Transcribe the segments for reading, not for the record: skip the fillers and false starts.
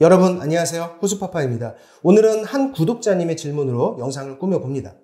여러분 안녕하세요. 호수파파입니다. 오늘은 한 구독자님의 질문으로 영상을 꾸며봅니다.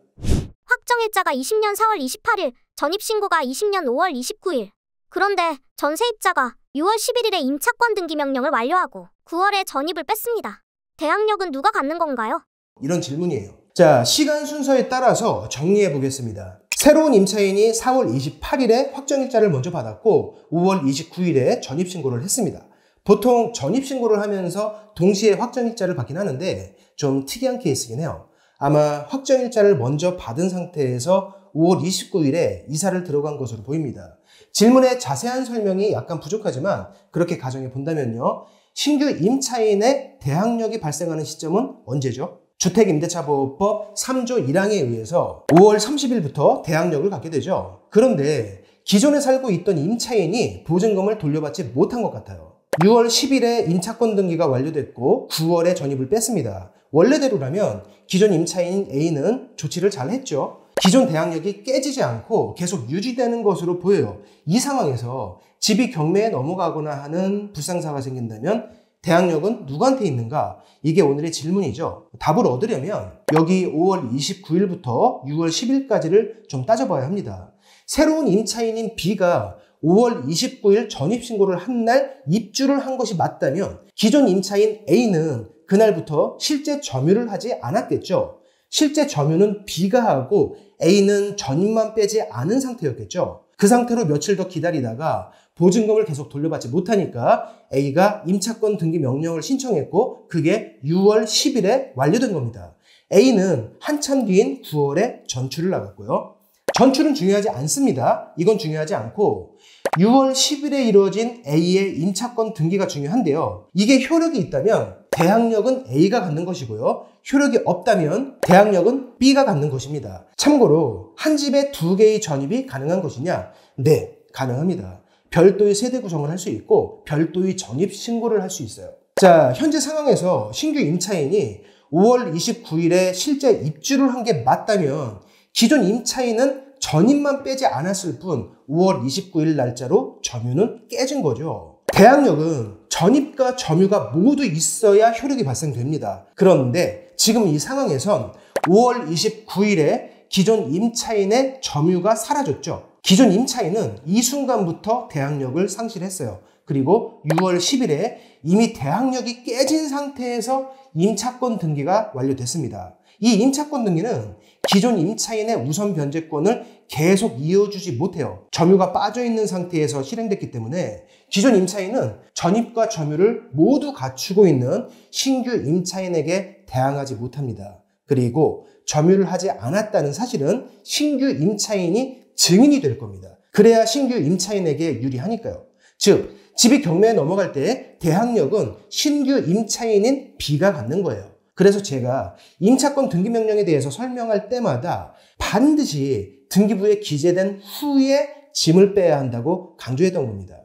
확정일자가 20년 4월 28일, 전입신고가 20년 5월 29일. 그런데 전세입자가 6월 11일에 임차권 등기 명령을 완료하고 9월에 전입을 뺐습니다. 대항력은 누가 갖는 건가요? 이런 질문이에요. 자, 시간 순서에 따라서 정리해 보겠습니다. 새로운 임차인이 4월 28일에 확정일자를 먼저 받았고 5월 29일에 전입신고를 했습니다. 보통 전입신고를 하면서 동시에 확정일자를 받긴 하는데 좀 특이한 케이스긴 해요. 아마 확정일자를 먼저 받은 상태에서 5월 29일에 이사를 들어간 것으로 보입니다. 질문의 자세한 설명이 약간 부족하지만 그렇게 가정해 본다면요. 신규 임차인의 대항력이 발생하는 시점은 언제죠? 주택임대차보호법 3조 1항에 의해서 5월 30일부터 대항력을 갖게 되죠. 그런데 기존에 살고 있던 임차인이 보증금을 돌려받지 못한 것 같아요. 6월 10일에 임차권 등기가 완료됐고 9월에 전입을 뺐습니다. 원래대로라면 기존 임차인 A는 조치를 잘 했죠. 기존 대항력이 깨지지 않고 계속 유지되는 것으로 보여요. 이 상황에서 집이 경매에 넘어가거나 하는 불상사가 생긴다면 대항력은 누구한테 있는가? 이게 오늘의 질문이죠. 답을 얻으려면 여기 5월 29일부터 6월 10일까지를 좀 따져봐야 합니다. 새로운 임차인인 B가 5월 29일 전입신고를 한 날 입주를 한 것이 맞다면 기존 임차인 A는 그날부터 실제 점유를 하지 않았겠죠. 실제 점유는 B가 하고 A는 전입만 빼지 않은 상태였겠죠. 그 상태로 며칠 더 기다리다가 보증금을 계속 돌려받지 못하니까 A가 임차권 등기 명령을 신청했고 그게 6월 10일에 완료된 겁니다. A는 한참 뒤인 9월에 전출을 나갔고요. 전출은 중요하지 않습니다. 이건 중요하지 않고 6월 10일에 이루어진 A의 임차권 등기가 중요한데요. 이게 효력이 있다면 대항력은 A가 갖는 것이고요. 효력이 없다면 대항력은 B가 갖는 것입니다. 참고로 한 집에 두 개의 전입이 가능한 것이냐? 네, 가능합니다. 별도의 세대 구성을 할 수 있고 별도의 전입 신고를 할 수 있어요. 자, 현재 상황에서 신규 임차인이 5월 29일에 실제 입주를 한 게 맞다면 기존 임차인은 전입만 빼지 않았을 뿐 5월 29일 날짜로 점유는 깨진 거죠. 대항력은 전입과 점유가 모두 있어야 효력이 발생됩니다. 그런데 지금 이 상황에선 5월 29일에 기존 임차인의 점유가 사라졌죠. 기존 임차인은 이 순간부터 대항력을 상실했어요. 그리고 6월 10일에 이미 대항력이 깨진 상태에서 임차권 등기가 완료됐습니다. 이 임차권 등기는 기존 임차인의 우선 변제권을 계속 이어주지 못해요. 점유가 빠져있는 상태에서 실행됐기 때문에 기존 임차인은 전입과 점유를 모두 갖추고 있는 신규 임차인에게 대항하지 못합니다. 그리고 점유를 하지 않았다는 사실은 신규 임차인이 증인이 될 겁니다. 그래야 신규 임차인에게 유리하니까요. 즉, 집이 경매에 넘어갈 때 대항력은 신규 임차인인 B가 갖는 거예요. 그래서 제가 임차권 등기 명령에 대해서 설명할 때마다 반드시 등기부에 기재된 후에 짐을 빼야 한다고 강조했던 겁니다.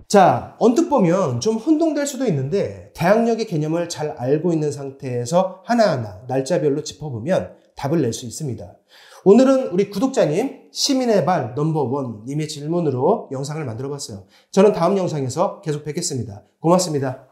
자, 언뜻 보면 좀 혼동될 수도 있는데 대항력의 개념을 잘 알고 있는 상태에서 하나하나 날짜별로 짚어보면 답을 낼 수 있습니다. 오늘은 우리 구독자님 시민의 발 넘버1님의 질문으로 영상을 만들어 봤어요. 저는 다음 영상에서 계속 뵙겠습니다. 고맙습니다.